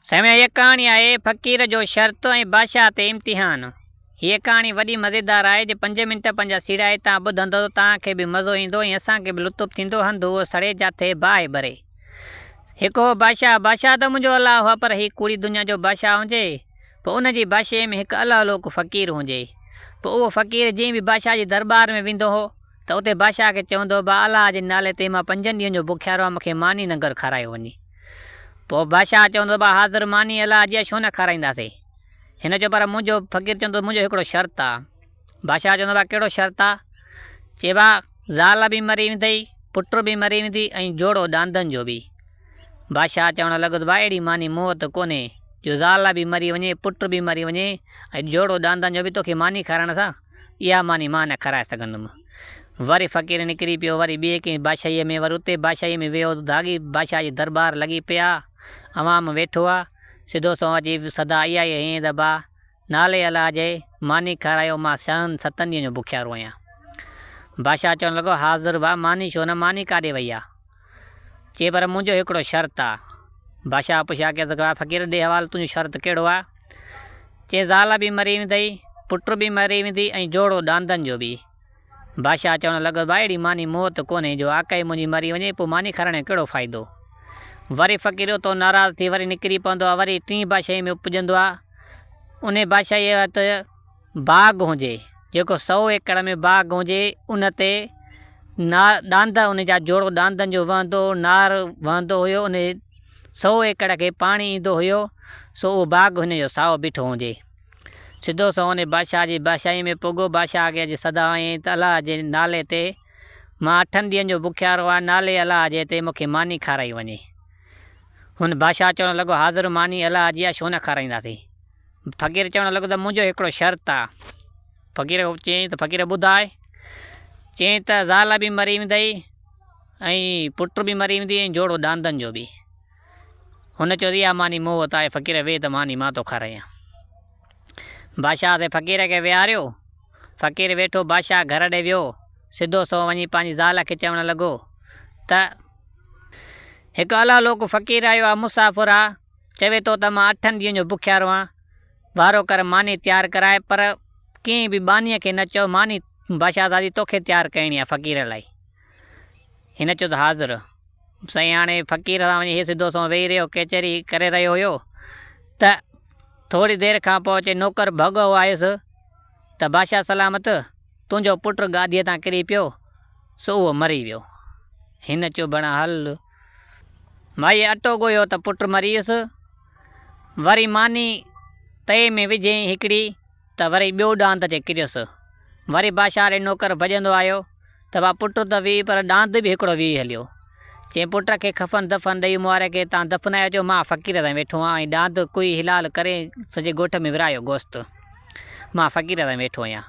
समय ये कहानी आहे फ़क़ीर जो शर्त ऐं बादशाह ते इम्तिहान। हीअ कहानी वॾी मज़ेदार आहे। जे 5 मिंट पंहिंजा सिराए तव्हां ॿुधंदो तव्हांखे बि मज़ो ईंदो ऐं असांखे बि लुत्फ़ थींदो। हंधि उहो सड़े जाथे बाहि भरे। हिकु हो बादशाह त मुंहिंजो अलाह हुआ, पर हीअ कूड़ी दुनिया जो बादशाह हुजे पोइ उनजी बादशाह में हिकु अलाह लोक फ़क़ीर हुजे। पोइ उहो फ़क़ीर जीअं बि बादशाह जे दरबार में वेंदो हो त उते बादशाह खे चवंदो बा अलाह जे नाले ते मां 5 ॾींहंनि जो बुखियारो आहे, मूंखे मानी लंगर खारायो वञे। पोइ बादशाह चवंदो बा हाज़िर मानी अलाह जी छो न खाराईंदासीं। हिन जो पर मुंहिंजो फ़क़ीर चवंदो मुंहिंजो हिकिड़ो शर्त आहे। बादशाह चवंदो बा कहिड़ो शर्त आहे? चइबा ज़ाल बि मरी वेंदई, पुट बि मरी वेंदी ऐं जोड़ो ॾांदनि जो बि। बादशाह चवणु लॻो बा अहिड़ी मानी मौत कोन्हे जो ज़ाल बि मरी वञे, पुट बि मरी वञे ऐं जोड़ो ॾांदनि जो बि तोखे मानी खाराइण सां इहा मानी मां न खाराए सघंदुमि। वरी फ़क़ीर निकिरी पियो, वरी ॿिए कंहिं बादशाहीअ में, वरी उते बादशाहीअ में वियो। दागी बादशाह जी दरबार लॻी पिया, अवाम वेठो आहे। सिधो सो अची सदा इहा ई हीअं दॿा नाले अलाह जे मानी खारायो, मां 7 ॾींहंनि जो बुखियारो आहियां। बादशाह चवणु लॻो हाज़िर बा मानी छो न, मानी काॾे वई आहे? चए पर मुंहिंजो हिकिड़ो शर्त आहे। बादशाह पुछा के फ़क़ीर ॾे हवालु, तुंहिंजो शर्त कहिड़ो आहे? चए ज़ाल बि मरी वेंदई, पुट बि मरी वेंदी ऐं जोड़ो ॾांदनि जो बि। बादशाह चवणु लॻो बा अहिड़ी मानी मौत कोन्हे जो आकाई मुंहिंजी मरी वञे पोइ मानी खाराइण जो कहिड़ो फ़ाइदो। वरी फ़क़ीर उतो नाराज़ थी वरी निकिरी पवंदो आहे। वरी 3 बादशाही में पुॼंदो आहे। उन बादशाहीअ वटि बाग़ हुजे, जेको 100 एकड़ में बाग़ हुजे, उन ते ॾांद उन जा जोड़ो ॾांदनि जो वहंदो, नार वहंदो हुयो। उन 100 एकड़ खे पाणी ईंदो हुयो, सो उहो बाग़ हुन जो साओ बीठो हुजे। सिधो सो उन बादशाह जी बादशाही में पुॻो। बादशाह खे अॼु सदा ऐं त अलाह जे नाले ते मां 8 ॾींहंनि जो बुखियारो आहे, नाले अलाह जे ते मूंखे मानी खाराई वञे। हुन बादशाह चवणु लॻो हाज़िर मानी अलाह जी आहे, छो न खाराईंदासीं। फ़क़ीर चवणु लॻो त मुंहिंजो हिकिड़ो शर्त आहे। फ़क़ीर चयईं त फ़क़ीर ॿुधाए। चयईं त ज़ाल बि मरी वेंदई ऐं पुट बि मरी वेंदी ऐं जोड़ो ॾांदनि जो बि। हुन चयो इहा मानी मौत आहे। फ़क़ीर वेह त मानी मां थो खारायां। बादशाह से फ़क़ीर खे विहारियो। फ़क़ीर वेठो, बादशाह घर ॾे वियो। सिधो सो वञी पंहिंजी ज़ाल खे चवणु लॻो त हिकु अलाह लोक फ़क़ीर आयो आहे, मुसाफ़िर आहे, चवे थो त मां 8 ॾींहंनि जो बुखियारो आहियां, वारो कर मानी तयारु कराए, पर कंहिं बि बानीअ खे न चओ मानी बादशाह दादी तोखे तयारु करणी आहे फ़क़ीर लाइ। हिन चयो त हाज़िर साईं। हाणे फ़क़ीर सां वञी इहे सिधो सो वेही रहियो, कचहरी करे रहियो हुयो त थोरी देरि खां पोइ अचे नौकर भॻो आयुसि त बादशाह सलामत, तुंहिंजो पुटु गादीअ तां किरी पियो, सो उहो मरी वियो। हिन चयो भणा हल, माई अटो ॻोयो त पुटु मरी वियुसि, वरी मानी तए में विझई हिकिड़ी त वरी ॿियो ॾांद अचे किरियुसि। वरी बादशाह ॾे नौकर भॼंदो आयो त बा पुटु त वी, पर ॾांद बि हिकिड़ो वी हलियो। चई पुट खे खफ़न दफ़न ॾेई मुआरे खे तव्हां दफ़नाए अचो, मां फ़क़ीर तां वेठो आहियां ऐं ॾांद कोई हिलाल करे सॼे ॻोठ में विरायो गोश्त, मां फ़क़ीर तां वेठो आहियां।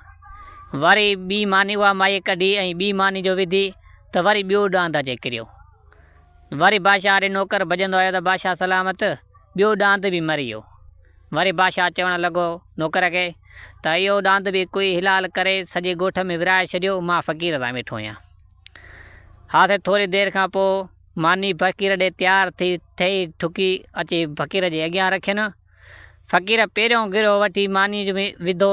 वरी ॿी मानी उहा माई कढी ऐं ॿी मानी जो विधी त वरी ॿियो ॾांद अचे किरियो। वरी बादशाह ॾे नौकर भॼंदो आयो त बादशाह सलामत, ॿियो ॾांद बि मरी वियो। वरी बादशाह चवणु लॻो नौकर खे त इहो ॾांद बि कोई हिलाल करे सॼे ॻोठ में विराए छॾियो, मां फ़क़ीर तां वेठो आहियां। हा त थोरी देरि खां पोइ मानी फ़क़ीर ॾे तयारु थी ठही ठुकी अची फ़क़ीर जे अॻियां रखियनि। फ़क़ीर पहिरियों गिरो वठी मानी में विधो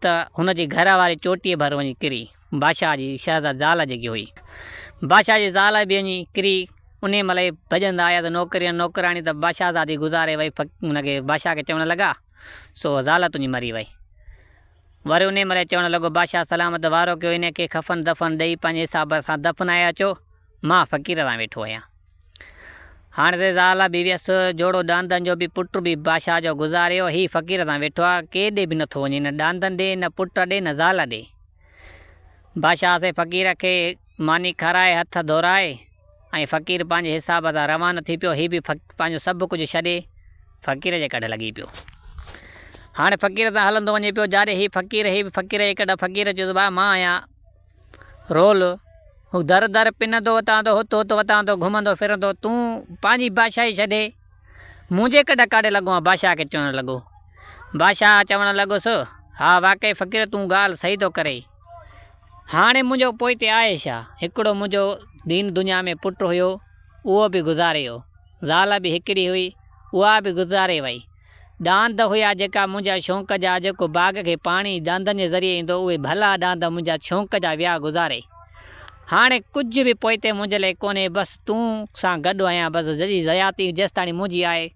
त हुनजी घर वारी चोटीअ भर वञी किरी। बादशाह जी शहज़ाद ज़ाल जेकी हुई, बादशाह जी ज़ाल बि वञी किरी। उन महिल भॼंदा आया त नौकराणी त बादशाह ज़ादी गुज़ारे वई। हुनखे बादशाह खे चवणु लॻा सो ज़ाल तुंहिंजी मरी वई। वरी उन महिल चवणु लॻो बादशाह सलामत, वारो कयो इन खे खफ़न दफ़न ॾेई पंहिंजे हिसाब सां दफ़नाए अचो, मां फ़क़ीर तां वेठो आहियां। हाणे त ज़ाल बि वियसि, जोड़ो ॾांदनि जो बि, पुट बि बादशाह जो गुज़ारियो, हीउ फ़क़ीर तां वेठो आहे, केॾे बि नथो वञे, न ॾांदनि ॾे, न पुट ॾे, न ज़ाल ॾे। बादशाह से फ़क़ीर खे मानी खाराए हथ धोराए ऐं फ़क़ीर पंहिंजे हिसाब सां रवानो थी पियो। हीउ बि पंहिंजो सभु कुझु छॾे फ़क़ीर जे कॾ लॻी पियो। हाणे फ़क़ीर तां हलंदो वञे पियो, जाॾे हीउ फ़क़ीर जे कॾ फ़क़ीर चयो भाउ मां आहियां रोल, हू दर दर पिनंदो वतांदो, हुत वतांदो, घुमंदो फिरंदो, तूं पंहिंजी बादशाही छॾे मुंहिंजे कॾ काॾे लॻो आहे। बादशाह खे चवणु लॻो। बादशाह चवणु लॻुसि हा वाक़ई फ़क़ीर तूं ॻाल्हि सही थो करे। हाणे मुंहिंजो पोइते आहे छा? हिकिड़ो मुंहिंजो दीन दुनिया में पुटु हुयो, उहो बि गुज़ारे वियो, ज़ाल बि हिकिड़ी हुई, उहा बि गुज़ारे वई। ॾांद हुया जेका मुंहिंजा शौक़ जा, जेको बाग़ खे पाणी ॾांदनि जे ज़रिए ईंदो, उहे भला ॾांद मुंहिंजा शौक़ जा विया गुज़ारे। हाणे कुझु बि पोइते मुंहिंजे लाइ कोन्हे, बसि तूं सां गॾु आहियां, बसि जॾहिं ज़याती जेसि ताणी मुंहिंजी आहे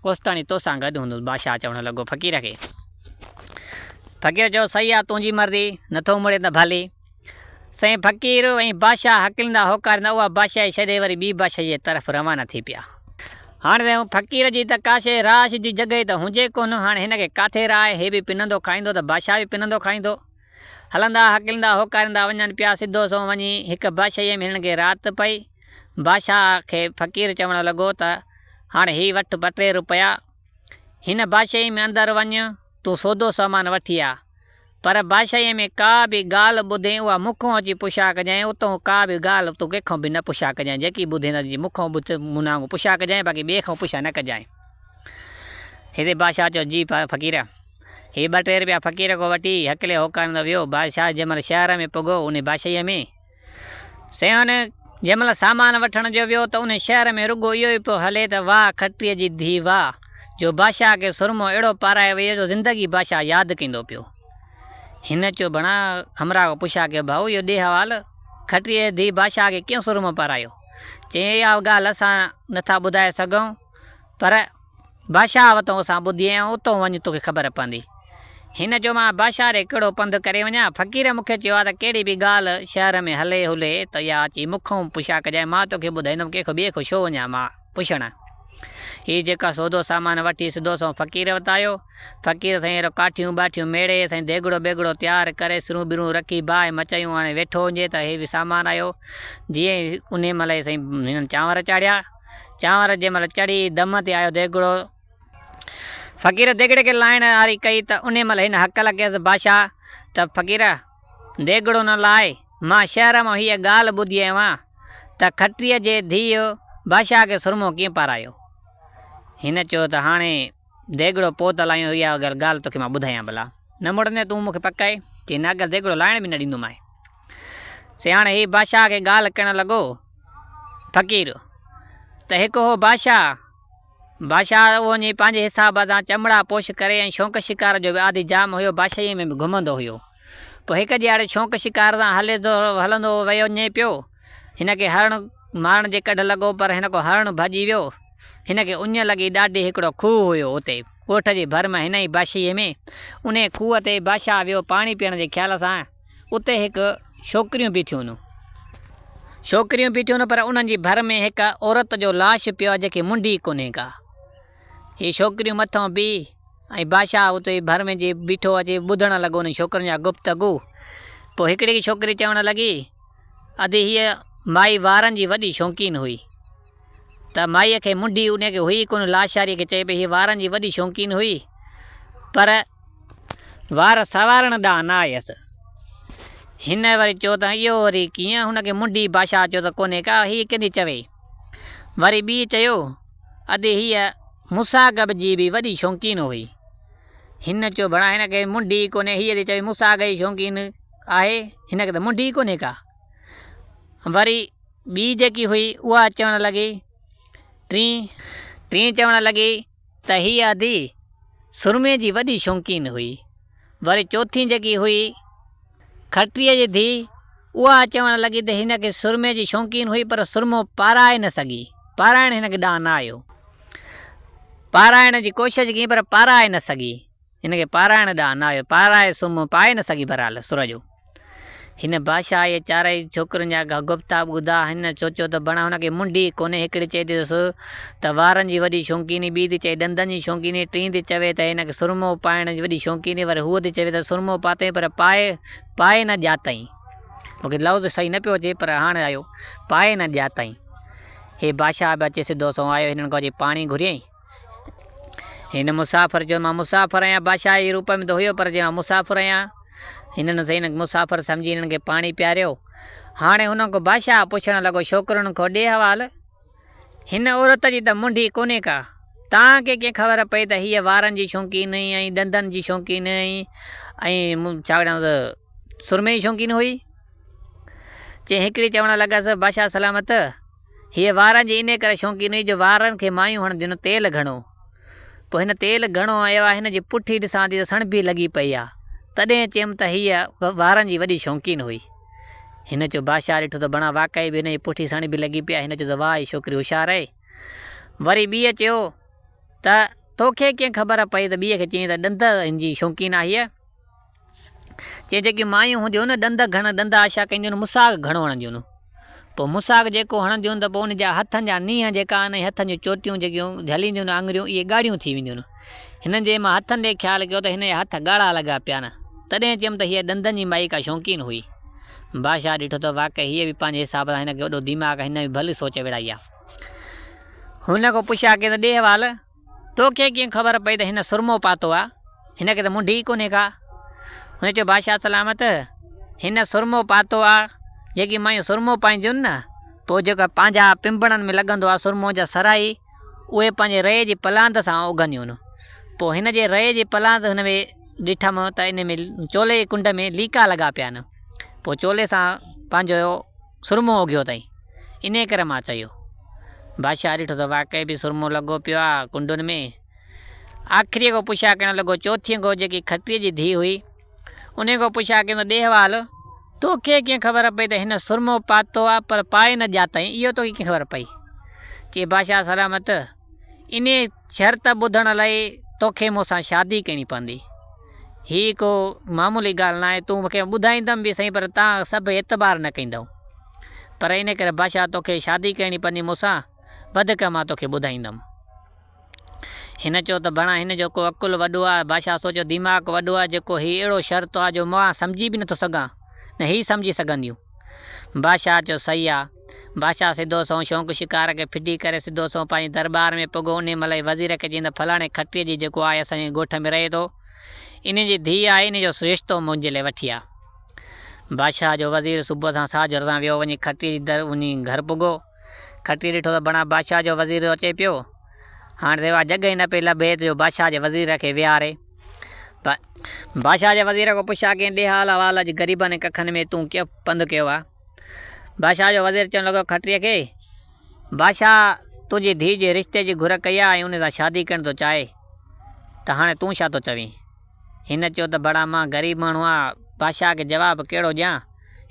ओसि ताणी तोसां गॾु हूंदुसि। बादशाह चवणु लॻो फ़क़ीर खे। फ़क़ीर चयो सही आहे, तुंहिंजी मर्ज़ी, नथो मुड़े त भली। साईं फ़क़ीर ऐं बादशाह हकिलंदा होकारींदा उहा बादशाह छॾे वरी ॿी बादशाह जे तरफ़ रवाना थी पिया। हाणे फ़क़ीर जी त का शइ राश जी जॻहि त हुजे कोन, हाणे हिन खे किथे राह, हे बि पिनंदो खाईंदो त बादशाह बि पिनंदो खाईंदो। हलंदा हकिलंदा होकारींदा वञनि पिया, सिधो सो वञी हिकु बादशाहीअ में हिननि खे राति पई। बादशाह खे फ़क़ीर चवणु लॻो त हाणे हीअ वठि 2-3 रुपया, हिन बादशाही में अंदरि वञु, तूं सौदो सामान वठी आ, पर बादशाहीअ में का बि ॻाल्हि ॿुधे उहा मुखों अची पुछा कजांइ, उतां का बि ॻाल्हि तूं कंहिंखां बि न पुछा कजांइ, जेकी ॿुधे न मुखों मुनांगू पुछा कजांइ, बाक़ी ॿिए खां पुछा न कजांइ। हिते बादशाह चयो जी फ़क़ीर। हीअ 2-3 रुपया फ़क़ीर को वठी हकिले होकारींदो वियो। बादशाह जंहिंमहिल शहर में पुॻो उन बादशाहीअ में, सेवन जंहिंमहिल सामान वठण जो वियो त उन शहर में रुॻो इहो ई पियो हले त वाह खटीअ जी धीउ वाह, जो बादशाह खे सुरमो अहिड़ो पाराए वई जो ज़िंदगी बादशाह यादि कंदो पियो। हिन चयो भणा हमरा को पुछा के भाऊ इहो ॾे हवालु, खटीअ जी धीउ बादशाह खे कीअं सुरमो पारायो? चई इहा ॻाल्हि असां नथा ॿुधाए सघूं, पर बादशाह वटि असां ॿुधी आहियूं, उतां वञ तोखे ख़बर पवंदी। हिन चयो मां बादशाह ॾे कहिड़ो पंधु करे वञा? फ़क़ीर मूंखे चयो आहे त कहिड़ी बि ॻाल्हि शहर में हले हुले त इहा अची मुखों पुछा कजांइ, मां तोखे ॿुधाईंदुमि, कंहिंखां ॿिए खां छो वञा मां पुछणु। हीअ जेका सौदो सामान वठी सिधो सो फ़क़ीर वटि आयो। फ़क़ीर साईं काठियूं ॿाठियूं मेड़े साईं देगड़ो बेगड़ो तयारु करे सिरूं बिरूं रखी बाहि मचायूं, हाणे वेठो हुजे त हे बि सामान आयो। जीअं उन महिल साईं हिननि चांवर चाढ़िया। चांवर जंहिं महिल चढ़ी दम ते आयो देगड़ो, फ़क़ीर देगड़े खे लाइण वारी कई त उन महिल हिन हक़ लॻियसि बादशाह त फ़क़ीर देगड़ो न लाए, मां शहर मां हीअ ॻाल्हि ॿुधी आयो आहियां त खटीअ जे धीउ बादशाह खे सुरमो कीअं पारायो। हिन चयो त हाणे देगड़ो पोइ त लायूं, इहा ॻाल्हि तोखे मां ॿुधायां भला, न मुड़ंदे तूं मूंखे पकाए। चई न अगरि देगड़ो लाइण बि न ॾींदोमांइ। से हाणे हीअ बादशाह खे ॻाल्हि करणु लॻो फ़क़ीर त हिकु हो बादशाह उहो वञी पंहिंजे हिसाब सां चमड़ा पोश करे ऐं शौक़ु शिकार जो बि आदि जाम हुयो, बादशाहीअ में बि घुमंदो हुयो। पोइ हिकु ॾींहुं शौक़ु शिकार सां हलंदो वियो वञे पियो। हिन खे हरणु मारण जे कढ लॻो, पर हिन को हरणु भॼी वियो। हिन खे उञ लॻी ॾाढी। हिकिड़ो खूह हुयो उते ॻोठ जी भर में, हिन ई बादशाहीअ में। उन खूह ते बादशाह वियो पाणी पीअण जे ख़्याल सां। उते हिकु छोकिरियूं बीठियूं पर उन्हनि जी भर में हिकु औरत जो लाश पियो आहे जंहिंखे मुंडी कोन्हे का। हीअ छोकिरियूं मथां बि ऐं बादशाह उते भर में जी बीठो अचे, ॿुधणु लॻो उन छोकिरियुनि जा गुफ़्तगू। पोइ हिकिड़ी छोकिरी चवणु लॻी अॼु हीअ माई वारनि जी वॾी शौक़ीन हुई, त माईअ खे मुंडी उनखे हुई कोन, लाशारीअ खे चए पई हीअ वारनि जी वॾी शौक़ीन हुई, पर वार सवारण ॾांहुं न आयसि। हिन वरी चयो त इहो वरी कीअं, हुनखे मुंडी बादशाह चयो त कोन्हे का, हीअ कंहिंजी चवे। वरी ॿी चयो अॼु हीअ मुसाग़ब जी बि वॾी शौक़ीन हुई। हिन चयो भणा हिनखे मुंडी कोन्हे, हीअ थी चवे मुसाग़ जी शौक़ीन आहे, हिनखे त मुंडी कोन्हे का। वरी ॿी जेकी हुई उहा चवणु लॻी, टी चवणु लॻी त हीअ अधी सुरमे जी वॾी शौक़ीन हुई। वरी चौथी जेकी हुई खटीअ जी धीउ, उहा चवणु लॻी त हिनखे सुरमे जी शौक़ीन हुई, पर सुरमो पाराए न सघी, पाराइण हिनखे ॾांहुं न आयो। पाराइण जी कोशिशि कई पर पाराए न सघी, हिनखे पाराइण ॾांहुं न आयो, पाराए सुरमो पाए न सघी बहरहाल सुर जो। हिन बादशाह इहे चारई छोकिरुनि जा गुफ़्ता ॿुधा। हिन सोचियो त बणा हुनखे मुंडी कोन्हे। हिकिड़ी चए थी त वारनि जी वॾी शौक़ीनी, ॿी थी चए ॾंदनि जी शौक़ीनी, टी थी चवे त हिनखे सुरमो पाइण जी वॾी शौक़ीनी, वरी हूअ थी चवे त सुरमो पातई पर पाए न ॼातई। मूंखे लफ़्ज़ सही न पियो अचे पर हाणे आयो, पाए न ॼातई। हे बादशाह बि अचे सिधो सो आयो, हिननि खां अची पाणी घुरियईं। हिन मुसाफ़िर जो मां मुसाफ़िर आहियां, बादशाह जे रूप में त हुयो पर जे मां मुसाफ़िर आहियां। हिननि सही हिन मुसाफ़िर सम्झी हिननि खे पाणी पियारियो। हाणे हुन खां बादशाह पुछणु लॻो छोकिरुनि खां ॾे हवालु, हिन औरत जी त मुंडी कोन्हे का, तव्हांखे कीअं ख़बर पई त हीअ वारनि जी शौक़ीन हुई ऐं ॾंदनि जी शौक़ीन हुई ऐं छा विढ़ां सुरमे जी शौक़ीन हुई? चई हिकिड़ी चवणु लॻसि बादशाह सलामत, हीअ वारनि जी इन करे शौक़ीन हुई जो वारनि खे मायूं हणंदियूं तेल घणो, पोइ हिन तेल घणो आयो आहे, हिन जी पुठी ॾिसां थी त सण बि लॻी पई आहे। तॾहिं चयमि त हीअ वारनि जी वॾी शौक़ीन हुई। हिन चयो बादशाह ॾिठो त बणा वाक़ई बि हिन जी पुठी सण बि लॻी पई आहे। हिन चयो त वाह ही छोकिरी होशियारु आहे। वरी ॿीअ चयो त तोखे कीअं ख़बर पई? त ॿीअ खे चयईं त ॾंद हिन जी शौक़ीन आहे हीअ। चई जेकी मायूं हूंदियूं न ॾंद आशा कंदियूं आहिनि, मुसाग घणो हणंदियूं आहिनि। पोइ मुसाग जेको हणंदियूं आहिनि त पोइ उनजा हथनि जा नीहं जेका आहिनि, हथनि जूं चोटियूं जेकियूं झलींदियूं आहिनि आङुरियूं, इहे ॻाढ़ियूं थी वेंदियूं आहिनि। हिननि जे मां हथनि ॾे ख़्यालु कयो त हिन जा हथ ॻाढ़ा लॻा पिया आहिनि। तॾहिं चयमि त हीअ ॾंदनि जी माई का शौक़ीन हुई। बादशाह ॾिठो त वाक़ई हीअ बि पंहिंजे हिसाब सां हिनखे वॾो दिमाग़, हिन बि भली सोच विढ़ाई आहे। हुन खां पुछा कई त ॾे हवाल, तोखे कीअं ख़बर पई त हिन सुरमो पातो आहे? हिनखे त मुंडी कोन्हे का। हुन चयो बादशाह सलामत, हिन सुरमो पातो आहे। जेकी मायूं सुरमो पाईंदियूं आहिनि न, पोइ जेका पंहिंजा पिंबड़नि में लॻंदो आहे सुरमो जा सराई, उहे पंहिंजे रए जी पलांद सां उगंदियूं आहिनि। पोइ हिन जे रए जी पलांद हुन में ॾिठमि त इन में चोले जे कुंड में लीका लॻा पिया आहिनि। पोइ चोले सां पंहिंजो सुरमो उगियो अथई, इन करे मां चयो। बादशाह ॾिठो त वाक़ई बि सुरमो लॻो पियो आहे कुंडुनि में। आख़िरीअ खां पुछा करणु लॻो, चौथीअ खां जेकी खटीअ जी धीउ हुई, उन खां पुछा कयो ॾे हवाल, तोखे कीअं ख़बर पई त हिन सुरमो पातो आहे पर पाए न ॼातई? इहो तोखे कीअं ख़बर पई? चई बादशाह सलामत, इन शर्त ॿुधण लाइ तोखे मूंसां शादी करणी पवंदी। हीअ को मामूली ॻाल्हि न आहे। तूं मूंखे ॿुधाईंदमि बि सही, पर तव्हां सभु एतबार न कंदव। पर इन करे बादशाह तोखे शादी करणी पवंदी मूंसां, वधीक मां तोखे ॿुधाईंदुमि। हिन चयो त बणा हिन जो को अकुलु वॾो आहे। बादशाह सोचियो दिमाग़ वॾो आहे, जेको हीअ अहिड़ो शर्त आहे जो मां सम्झी बि नथो सघां, न हीअ सम्झी सघंदियूं। बादशाह चयो सही आहे। बादशाह सिधो सो शौक़ु शिकार खे फिटी करे सिधो सो पंहिंजे दरबार में पुॻो। उन महिल वज़ीर खे चईंदा फलाणे खटीअ जी जेको आहे असांजे ॻोठ में रहे थो, इन जी धीउ आहे, इन जो रिश्तो मुंहिंजे लाइ वठी आहे। बादशाह जो वज़ीर सुबुह सां साझर सां वियो, वञी खटीअ जी वञी घर पुॻो। खटीअ ॾिठो त बणा बादशाह जो वज़ीर अचे पियो। हाणे सेवा जॻहि न पई लभे जो बादशाह जे वज़ीर खे विहारे। बादशाह जे वज़ीर खां पुछा कई ॾे हाल अहिवाल, अॼु ग़रीबनि कखनि में तूं कीअं पंधु कयो आहे? बादशाह जो वज़ीर चवणु लॻो खटीअ खे, बादशाह तुंहिंजी धीउ जे रिश्ते जी घुर कई आहे ऐं उन सां शादी करणु थो चाहे, त हाणे तूं छा थो चवीं? हिन चयो त बड़ा मां ग़रीब माण्हू आहे, बादशाह खे जवाबु कहिड़ो ॾियां?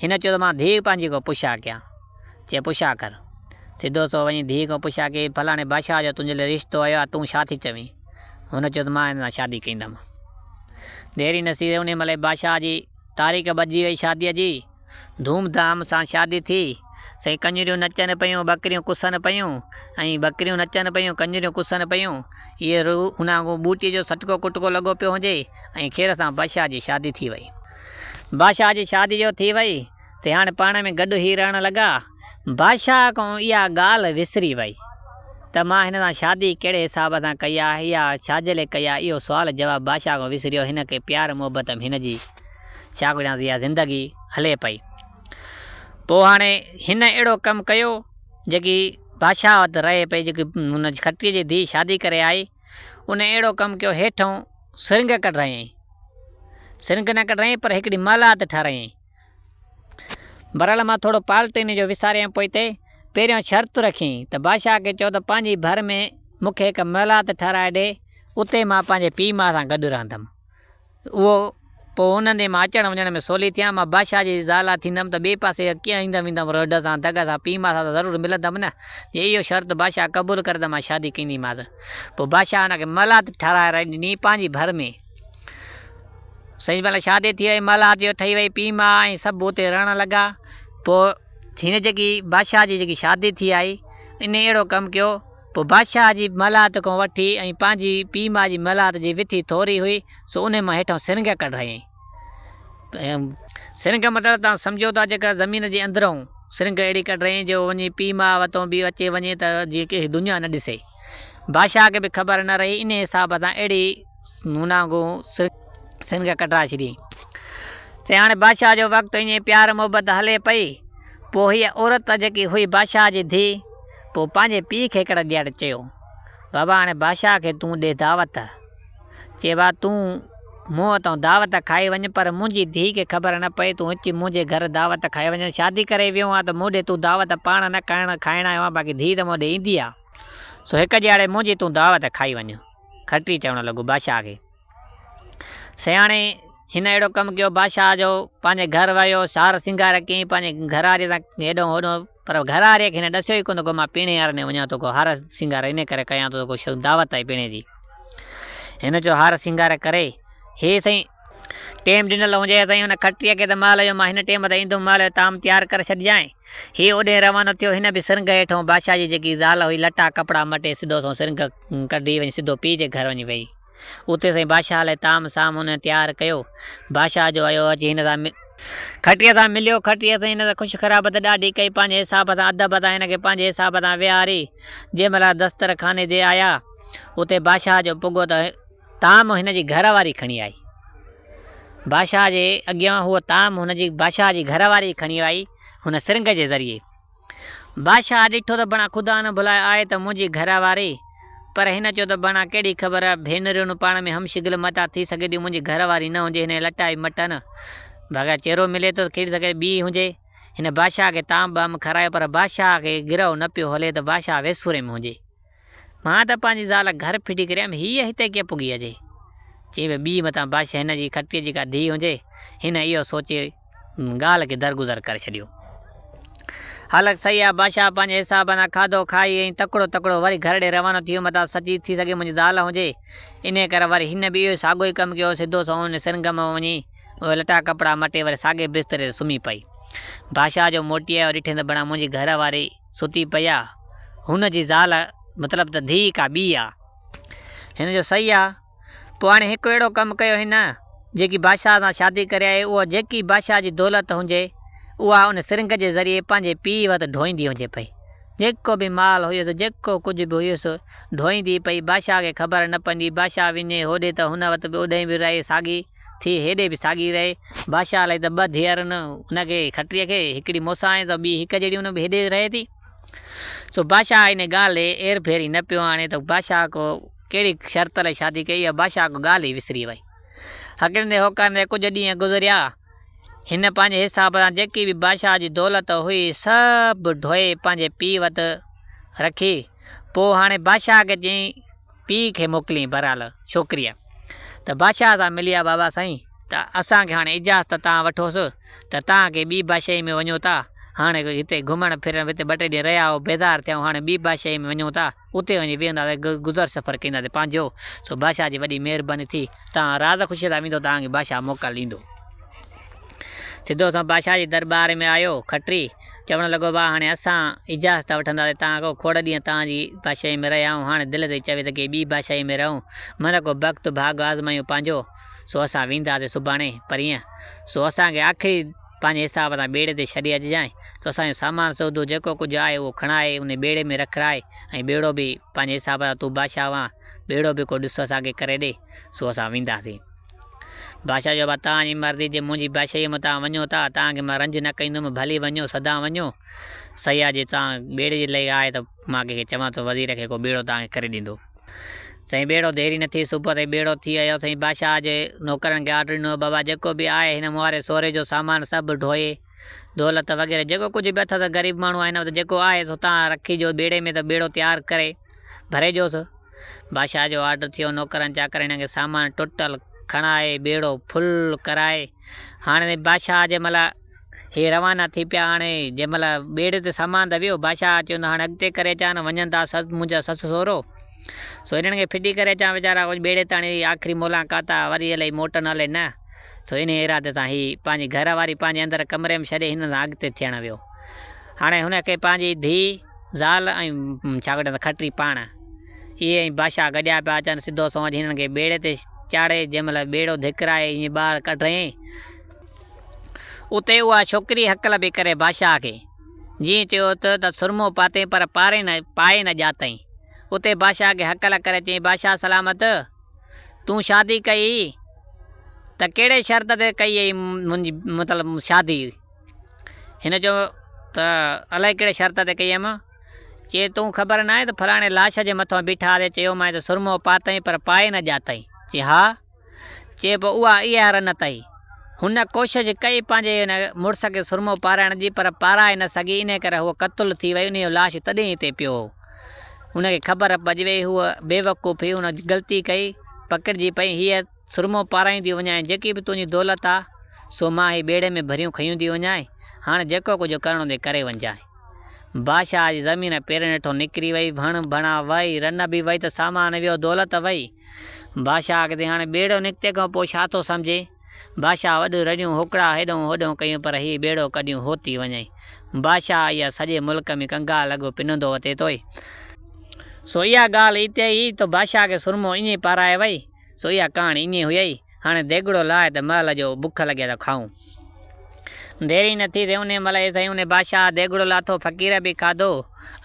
हिन चयो त मां धीउ पंहिंजी खां पुछा कयां। चए पुछा कर। सिधो सो वञी धीउ खां पुछा की फलाणे बादशाह जो तुंहिंजे लाइ रिश्तो आयो आहे, तूं छा थी चवीं? हुन चयो त मां हिन सां शादी कंदमि। देरी नसीब उन महिल बादशाह जी तारीख़ बची वई शादीअ जी। धूमधाम सां शादी थी। सही कंजरियूं नचनि पियूं, बकरियूं कुसनि पियूं, ऐं बकरियूं नचनि पियूं, कंजरियूं कुसनि पियूं। इहे हुन खां बूटीअ जो सटको कुटको लॻो पियो हुजे ऐं खीर सां बादशाह जी शादी थी वई। बादशाह जी शादी जो थी वई ते हाणे पाण में गॾु ई रहणु लॻा। बादशाह खां इहा ॻाल्हि विसरी वई त मां हिन सां शादी कहिड़े हिसाब सां कई आहे, इहा छाजे लाइ कई आहे, इहो सुवालु जवाबु बादशाह खां विसरियो। हिन खे प्यार मोहबत में हिन जी छा कयां इहा ज़िंदगी हले पई। पोइ हाणे हिन अहिड़ो कमु कयो जेकी बादशाह वटि रहे पई, जेकी हुन खटीअ जी धीउ शादी करे आई, उन अहिड़ो कमु कयो हेठों सिरिंग कढायईं। सिरिंग न कढायईं पर हिकिड़ी मलात ठारायईं। बरल मां थोरो पाल्टीन जो विसारियमि पोइ हिते पहिरियों शर्त रखियईं त बादशाह खे चयो त पंहिंजी भर में मूंखे हिकु मलात ठाराए ॾे, उते मां पंहिंजे पीउ मां सां गॾु रहंदमि। उहो पोइ उन्हनि ॾे मां अचण वञण में सवली थियां। मां बादशाह जी ज़ाला थींदमि त ॿिए पासे कीअं ईंदमि रोड सां दग सां, पीउ मां सां त ज़रूरु मिलंदमि न। जे इहो शर्त बादशाह क़बूलु करे त मां शादी कंदीमांसि। पोइ बादशाह हुनखे मलात ठाराए ॾिनी पंहिंजी भर में। सही महिल शादी थी वई, मलात जो ठही वई, पीउ मां ऐं सभु उते रहणु लॻा। पोइ हिन जेकी बादशाह जी जेकी शादी थी आई, इन अहिड़ो कमु कयो। पोइ बादशाह जी मलात खां वठी ऐं पंहिंजी पीउ मां जी मलात जी विथी थोरी हुई, सो उन मां हेठां सिरिंग कढायईं। सिरिंग मतिलबु तव्हां सम्झो था जेका ज़मीन जे अंदरूं सिरिंग अहिड़ी कढायईं जो वञी पीउ मां वरितो बि अचे वञे त जीअं की दुनिया न ॾिसे, बादशाह खे बि ख़बर न रही। इन हिसाब सां अहिड़ी हुनागो सिरिंग कढाए छॾी। चई हाणे बादशाह जो वक़्तु ईअं प्यार मोहबत हले पई। पोइ हीअ औरत जेकी हुई बादशाह जी धीउ, पोइ पंहिंजे पीउ खे हिकिड़े ॾींहुं चयो, बाबा हाणे बादशाह खे तूं ॾे दावत। चए बा तूं मूं वटां दावत खाई वञ, पर मुंहिंजी धीउ खे ख़बर न पए तूं अची मुंहिंजे घर दावत खाई वञ। शादी करे वियो आहे त मूं ॾे तूं दावत पाण न खाइण आयो आहे, बाक़ी धीउ त मूं ॾे ईंदी आहे, सो हिकु ॾियारे मुंहिंजी तूं दावत खाई वञ। खटरी चवणु लॻो बादशाह खे। सियाणे हिन अहिड़ो कमु कयो, बादशाह जो पंहिंजे घर वियो, सार सिंगार कयईं पंहिंजे घर वारीअ सां हेॾो होॾो, पर घर वारीअ खे हिन ॾसियो ई कोन को मां पीणे वारे ने वञां थो, को हार सिंगार इन करे कयां थो, को दावत आहे पीणे जी। हिन जो हार सिंगार करे हे साईं टेम ॾिनल हुजे साईं हुन खटरीअ खे त माल जो मां हिन टेम ते ईंदुमि, माल जो ताम तयारु करे छॾिजांइ। हीअ ओॾे रवानो थियो, हिन बि सिरंग हेठों बादशाह जी जेकी ज़ाल हुई लटा कपिड़ा मटे सिधो सो सिरंग कढी वञी सिधो पीउ जे घर वञी वई। उते साईं बादशाह लाइ ताम साम हुन तयारु कयो। बादशाह जो आयो अची हिन सां खटरीअ सां मिलियो, खटरीअ सां हिन सां ख़ुशि ख़राबत ॾाढी कई, पंहिंजे हिसाब सां अदब सां हिन खे पंहिंजे हिसाब सां विहारी। जंहिं महिल दस्तरखाने ते आया उते बादशाह जो पुॻो त ताम हिन जी घरवारी खणी आई। बादशाह जे अॻियां उहो ताम हुनजी बादशाह जी घरवारी खणी आई हुन सिरंग जे ज़रिए। बादशाह ॾिठो त बणा ख़ुदा न भुलाए आहे त मुंहिंजी घरवारी, पर हिन चयो त बणा कहिड़ी ख़बर आहे, भेनरियूं पाण में हमशिगल मता थी सघे थी, मुंहिंजी घरवारी न हुजे, हिन लटा ई मटन बग़ैर चेहरो मिले थो कहिड़ी सघे ॿी हुजे। हिन बादशाह खे ताम बाम खारायो, पर बादशाह खे गिरहो न पियो हले त बादशाह वेसुरे में हुजे। मां त पंहिंजी ज़ाल घर फिटी करे हीअ हिते कीअं पुॻी अचे, चई भई ॿी मथां बादशाह हिन जी खटरीअ जी का धीउ हुजे। हिन इहो सोचे ॻाल्हि खे दरगुज़र करे छॾियो। हल सही आहे, बादशाह पंहिंजे हिसाब सां खाधो खाई ऐं तकिड़ो तकिड़ो वरी घर ॾे रवानो थियो, मथां सची थी सघे मुंहिंजी ज़ाल हुजे। इन करे वरी हिन बि इहो साॻियो ई कमु कयो, सिधो सो हुन सिरंग में वञी उहे लटा कपिड़ा मटे वरी साॻे बिस्तरे ते सुम्ही पई। बादशाह जो मोटी आयो, ॾिठे त बणा मुंहिंजी घर वारी सुती पई आहे, हुनजी ज़ाल मतिलबु त धीउ का ॿी आहे। हिन जो सही आहे। पोइ हाणे हिकु अहिड़ो कमु कयो हिन, जेकी बादशाह सां शादी करे आहे, उहा जेकी बादशाह जी दौलत हुजे उहा उन सिरंग जे ज़रिए पंहिंजे पीउ वटि ढोईंदी हुजे पई। जेको बि माल हुयुसि, जेको कुझु बि हुयुसि, ढोईंदी पई, बादशाह खे ख़बर न पवंदी। बादशाह वञे होॾे त हुन वटि बि ओॾे बि रहे साॻी थी, हेॾे बि साॻी रहे। बादशाह लाइ त ॿ धीअर न, हुनखे खटरीअ खे हिकिड़ी मुसां त ॿी हिकु जहिड़ी हुन बि हेॾे रहे थी। सो बादशाह हिन ॻाल्हि एर फेरी न पियो आणे त बादशाह को कहिड़ी शर्त लाइ शादी कई आहे, बादशाह को ॻाल्हि ई विसरी वई। हकिरंदे होकरंदे कुझु ॾींहं गुज़रिया। हिन पंहिंजे हिसाब सां जेकी बि बादशाह जी दौलत हुई सभु ढोए पंहिंजे पीउ वटि रखी। पोइ हाणे बादशाह खे चयईं पीउ खे मोकिलियईं बहरहाल छोकिरीअ त बादशाह सां मिली आहे बाबा साईं, त असांखे हाणे इजाज़त तव्हां वठोसि त तव्हांखे ॿी बादशाही में वञो था। हाणे हिते घुमणु फिरणु हिते ॿ टे ॾींहं रहिया हो, बेज़ार थिया, हाणे ॿी बादशाही में वञूं था, उते वञी वेहंदासीं, गुज़र सफ़र कंदासीं पंहिंजो। सो बादशाह जी वॾी महिरबानी थी, तव्हां राज़ ख़ुशीअ सां वेंदो, तव्हांखे बादशाह मोकल ॾींदो। सिधो असां बादशाह जे दरबार में आयो खटरी, चवणु लॻो भाउ हाणे असां इजाज़त वठंदासीं, तव्हां को खोड़ ॾींहं तव्हांजी बादशाही में रहिया आहियूं, हाणे दिलि ते चवे त की ॿी बादशाही में रहूं, मन को वक़्तु भाग आज़मायूं पंहिंजो। सो असां वेंदासीं सुभाणे परीहं। सो असांखे आख़िरी पंहिंजे हिसाब सां ॿेड़े ते छॾे अचिजांइ, त असांजो सामान सौदो जेको कुझु आहे उहो खणाए उन ॿेड़े में रखाए, ऐं ॿेड़ो बि पंहिंजे हिसाब सां तूं बादशाह वां ॿेड़ो बि को ॾिसो असांखे करे ॾे। सो असां वेंदासीं। बादशाह जो भाउ तव्हांजी मर्ज़ी, जे मुंहिंजी बादशाहीअ में तव्हां वञो था, तव्हांखे मां रंज न कंदुमि, भली वञो सदा वञो। सही आहे, जे तव्हां ॿेड़े जे लाइ आहे त मां कंहिंखे चवां थो वज़ीर खे को ॿेड़ो तव्हांखे करे ॾींदो। साईं ॿेड़ो देरी न थी, सुबुह ताईं ॿेड़ो थी आयो। साईं बादशाह जे नौकरनि खे ऑर्डर ॾिनो, बाबा जेको बि आहे हिन मुआरे सोरे जो सामान सभु ढोए, दौलत वग़ैरह जेको कुझु बि अथसि, ग़रीब माण्हू आहिनि त जेको आहे सो तव्हां रखिजो ॿेड़े में, त ॿेड़ो तयारु करे भरेजोसि। बादशाह जो ऑर्डर थियो, नौकरनि चाकर हिन खे सामान टोटल खणाए ॿेड़ो फुल कराए। हाणे बादशाह जंहिं महिल हे रवाना थी पिया, हाणे जंहिं महिल ॿेड़े ते सामान त वियो, बादशाह चवंदो हाणे अॻिते करे अचां न, वञनि था मुंहिंजा ससु सहुरो। सो हिननि खे फिटी करे अचां, वीचारा कुझु ॿेड़े ताणी आख़िरी मुलाक़ात आहे, वरी इलाही मोटन हले न। सो इन इरादे सां हीअ पंहिंजी घर वारी पंहिंजे अंदरि कमरे में छॾे हिन सां अॻिते थियणु वियो। हाणे हुनखे पंहिंजी धीउ ज़ाल ऐं छा कनि खटरी पाण इहे बादशाह गॾिया पिया अचनि। सिधो सो हिननि खे ॿेड़े ते चाढ़े, जंहिं महिल ॿेड़ो धिकराए ईअं ॿाहिरि कढई, उते उहा छोकिरी हकल बि करे बादशाह खे, जीअं चयो त सुरमो पाते पर पाए न ॼातई। उते बादशाह खे हकल करे चई, बादशाह सलामत, तूं शादी कई त कहिड़े शर्त ते कई हुई मुंहिंजी मतिलबु शादी? हिन जो त अलाए कहिड़े शर्त ते कई हुयमि। चए तूं ख़बर न आहे त फलाणे लाश जे मथां बीठा ते चयो मां त सुरमो पातई पर पाए न ॼातई। चए हा। चए पोइ उहा इहा रन अथई, हुन कोशिशि कई पंहिंजे हिन मुड़ुस खे सुरमो पाराइण जी, पर पाराए न सघी, इन करे उहो क़तलु थी वई, उन जो लाश तॾहिं हिते पियो। हुनखे ख़बर पइजी वई हूअ बेवकूफ़ हुई, हुन ग़लती कई, पकड़िजी पई। हीअ सुरमो पाराईंदी वञाए, जेकी बि तुंहिंजी दौलत आहे सो मां ही ॿेड़े में भरियूं खयूं थी वञाए, हाणे जेको कुझु करिणो अथई करे वञजाए। बादशाह जी ज़मीन पेरनि हेठों निकिरी वई, वण भणा वई, रन बि वई त सामान वियो, दौलत वई। बादशाह खे हाणे ॿेड़ो निकिते खां पोइ छा थो सम्झे। बादशाह वॾियूं रड़ियूं होकड़ा हेॾों होॾों कयूं, पर हीउ ॿेड़ो कॾहिं हो थी वञे। बादशाह इहा सॼे मुल्क में कंगाल लॻो पिनंदो वते तोए। सो इहा ॻाल्हि हिते ई तो बादशाह खे सुरमो ईअं पाराए वई। सो इहा कहाणी ईअं हुई। हाणे देगिड़ो लाहे त महल जो बुख लॻे त खाऊं। देरी न थी थिए, उन महिल साईं उन बादशाह देगिड़ो लाथो, फ़क़ीर बि खाधो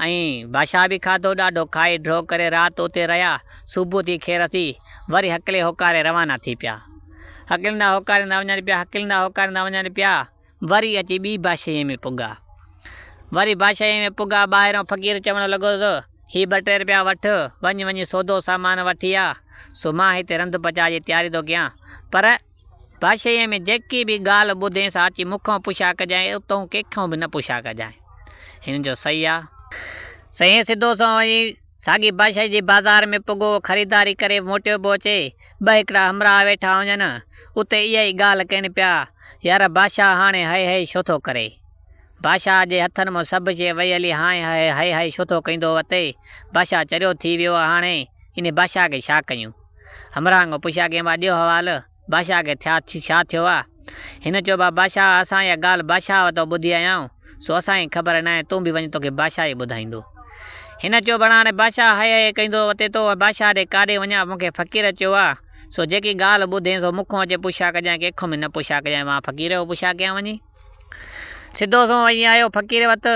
ऐं बादशाह बि खाधो। ॾाढो खाई ड्रो करे राति उते रहिया। सुबुह थी खेर थी, वरी हकिले होकारे रवाना थी पिया। हकिलंदा होकारींदा वञनि पिया, हकिलंदा होकारींदा वञनि पिया। वरी अची ॿी बादशाही में पुॻा। वरी बादशाही में पुॻा, ॿाहिरों फ़क़ीर चवणु लॻो त हीअ 2-3 रुपया वठि, वञी सौदो सामान वठी आ। सो मां हिते रंध पचा जी तयारी थो कयां, पर बादशाहीअ में जेकी बि ॻाल्हि ॿुधे सा अची मूंखां पुछा कजांइ, उतां कंहिंखां बि न पुछा कजांइ। हिन जो सही आहे। साईं सिधो सो वञी साॻी बादशाही जी बाज़ार में पुॻो, ख़रीदारी करे मोटियो पियो अचे। 2 हिकिड़ा हमराह वेठा हुजनि, उते इहा ई ॻाल्हि कनि पिया, यार बादशाह हाणे हाय हाय छो थो करे। बादशाह जे हथनि मां सभु शइ वई हली, हाय हाय हाय हाय छो थो कंदो वते। बादशाह चरियो थी वियो आहे। हाणे इन बादशाह खे छा कयूं। हमराह खां पुछा कंहिं मां ॾियो हवालु, बादशाह खे छा थियो आहे। हिन चयो बादशाह असां इहा ॻाल्हि बादशाह वटि ॿुधी आया आहियूं, सो असांखे ख़बर न आहे, तूं बि वञी तोखे बादशाह ई ॿुधाईंदो। हिन चयो भला हाणे बादशाह हाय हाय कंदो वते तो, बादशाह ॾे काॾे वञा, मूंखे फ़क़ीर चयो आहे सो जेकी ॻाल्हि ॿुधे सो मूंखां अचे पुछा कजांइ, कंहिंखां बि न पुछा कजांइ। मां फ़क़ीर जो पुछा कयां वञी। सिधो सो वञी आयो फ़क़ीर वटि।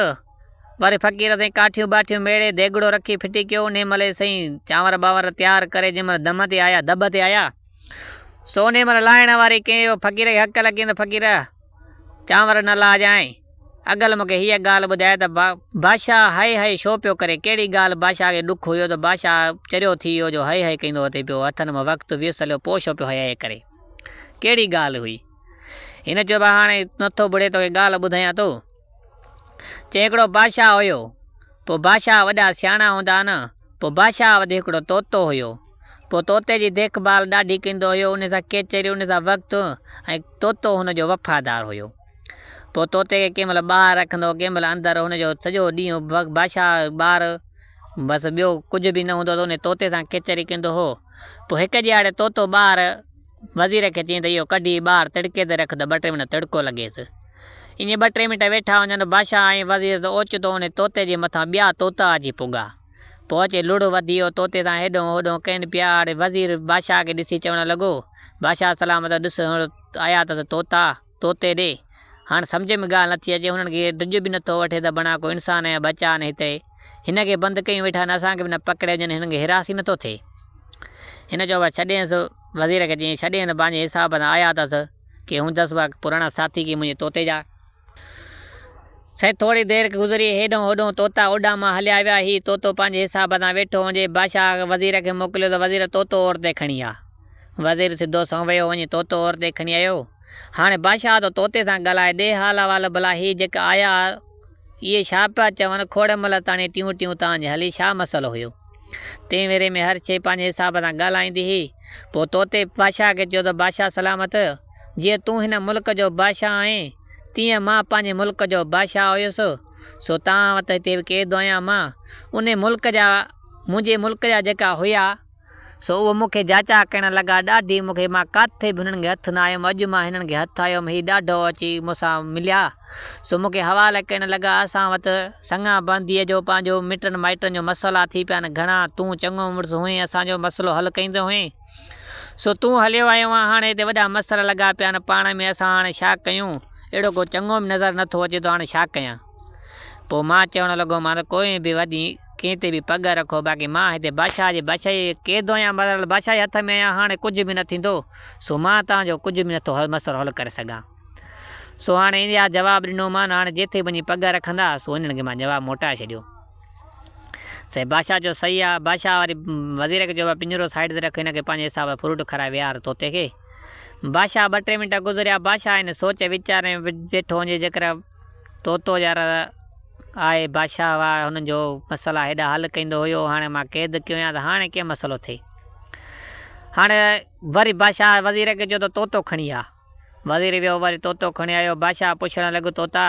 वरी फ़क़ीर साईं काठियूं बाठियूं मेड़े, देगिड़ो रखी फिटी कयो। उन महिल साईं चांवर बांवर तयारु करे जंहिं महिल दॿ ते आया, सो उन महिल लाहिण वारी कंहिं फ़क़ीर खे हक़ लॻी त फ़क़ीर चांवर न लाहिजांइ, अगल मूंखे हीअ ॻाल्हि ॿुधाए त बादशाह हाय हाय छो पियो करे। कहिड़ी ॻाल्हि बादशाह खे ॾुख हुयो त बादशाह चरियो थी वियो जो हाय हाय कंदो अचे पियो, हथनि में वक़्तु विसलियो, पोइ छो पियो हाय हाय करे, कहिड़ी ॻाल्हि हुई। हिन चयो हाणे नथो बुड़े तोखे ॻाल्हि ॿुधायां थो। चई हिकिड़ो बादशाह हुयो, पोइ बादशाह वॾा सियाणा हूंदा न, पोइ बादशाह वटि हिकिड़ो तोतो हुयो। पोइ तोते जी देखभाल ॾाढी कंदो हुयो, उन सां केचरी, उन सां वक़्तु, ऐं तोतो हुनजो वफ़ादार हुयो। पोइ तोते खे कंहिं महिल ॿाहिरि रखंदो, कंहिं महिल अंदरि, हुनजो सॼो ॾींहुं बादशाह ॿार बसि ॿियो कुझु बि न हूंदो त उन तोते सां केचरी कंदो हो। पोइ हिकु ॾियाड़े तोतो ॿारु वज़ीर खे चईं त इहो कढी ॿाहिरि तिड़के ते रख त 2-3 मिंट तिड़को लॻेसि। ईअं 2-3 मिंट वेठा वञनि बादशाह ऐं वज़ीर, त ओचितो उन तोते जे मथां ॿिया तोता अची पुॻा। पोइ अचे लुड़ वधी वियो तोते सां, हेॾों होॾों कनि पिया। हाणे वज़ीर बादशाह खे ॾिसी चवणु लॻो, बादशाह सलामत, ॾिस आया अथसि तोता, तोते ॾे। हाणे सम्झ में ॻाल्हि नथी अचे, हुननि खे ॾिज बि नथो वठे त बणा को इंसान या बचा आहिनि हिते, हिन खे बंदि कयूं वेठा न, असांखे बि न पकिड़े वञनि, हिननि खे हिरास ई नथो थिए। हिन चयो छॾेसि, वज़ीर खे चईं छॾेसि, पंहिंजे हिसाब सां आया अथसि कि हूंदसि पुराणा साथी की मुंहिंजे तोते जा। साईं थोरी देरि गुज़री, हेॾों होॾों तोता ओॾा मां हलिया विया। हीउ तोतो पंहिंजे हिसाब सां वेठो हुजे। बादशाह वज़ीर खे मोकिलियो त वज़ीर तोतो और ते खणी आ। वज़ीर सिधो सो वियो, वञी तोतो और ते खणी आयो। हाणे बादशाह तो तोते सां ॻाल्हाए, ॾे हाल वाल भला हीअ जेका आया इहे छा पिया चवनि, खोड़ महिल ताणी टियूं टियूं तव्हांजे हली, छा मसइलो हुयो। तंहिं वेरे में हर शइ पंहिंजे हिसाब सां ॻाल्हाईंदी हुई। पोइ तोते बादशाह खे चयो त बादशाह सलामत, जीअं तूं हिन मुल्क जो बादशाह आहीं, तीअं मां पंहिंजे मुल्क जो बादशाह हुयुसि। सो तव्हां वटि हिते क़ैद आहियां मां। उन मुल्क जा, मुंहिंजे मुल्क जा जेका हुया सो उहो मूंखे जाचा करणु लॻा ॾाढी। मूंखे मां किथे बि हुननि खे हथु न आयुमि, अॼु मां हिननि खे हथु आयुमि, हीउ ॾाढो अची मूंसां मिलिया। सो मूंखे हवाले करणु लॻा, असां वटि सङा बंदीअ जो पंहिंजो मिटनि माइटनि जो मसइला थी पिया आहिनि घणा, तूं चङो मुड़ुसु हुई, असांजो मसइलो हल कंदो हुई। सो तूं हलियो आयो आहे, हाणे हिते वॾा मसइला लॻा पिया आहिनि पाण में, असां हाणे छा कयूं, अहिड़ो को चङो बि नज़र नथो अचे थो, हाणे छा कयां। पोइ मां चवणु लॻो, मां त कोई बि वॾी कंहिं ते बि पग रखो, बाक़ी मां हिते बादशाह जी बादशाही क़ैद आहियां, बदिरां बादशाह जे हथ में आहियां, हाणे कुझु बि न थींदो। सो मां तव्हांजो कुझु बि नथो मसइलो हल करे सघां। सो हाणे इहा जवाबु ॾिनो मान, हाणे जिथे वञी पग रखंदा सो हिननि खे मां जवाबु मोटाए छॾियो। साईं बादशाह जो सही आहे। बादशाह वरी वज़ीर खे चयो पिंजरो साइड ते रख, हिनखे पंहिंजे हिसाब सां फ्रूट खाराए विहार तोते खे। बादशाह 2-3 मिंट गुज़रिया, बादशाह हिन सोच वीचार में वेठो वञे, जेकर तोतो यार आए बादशाह हुआ हुननि जो मसला हेॾा हल कंदो हुयो। हाणे मां क़ैद कयो आहियां त हाणे कीअं मसइलो थिए। हाणे वरी बादशाह वज़ीर खे चयो त तोतो खणी आ। वज़ीर वियो वरी तोतो खणी आयो। बादशाह पुछणु लॻो तोता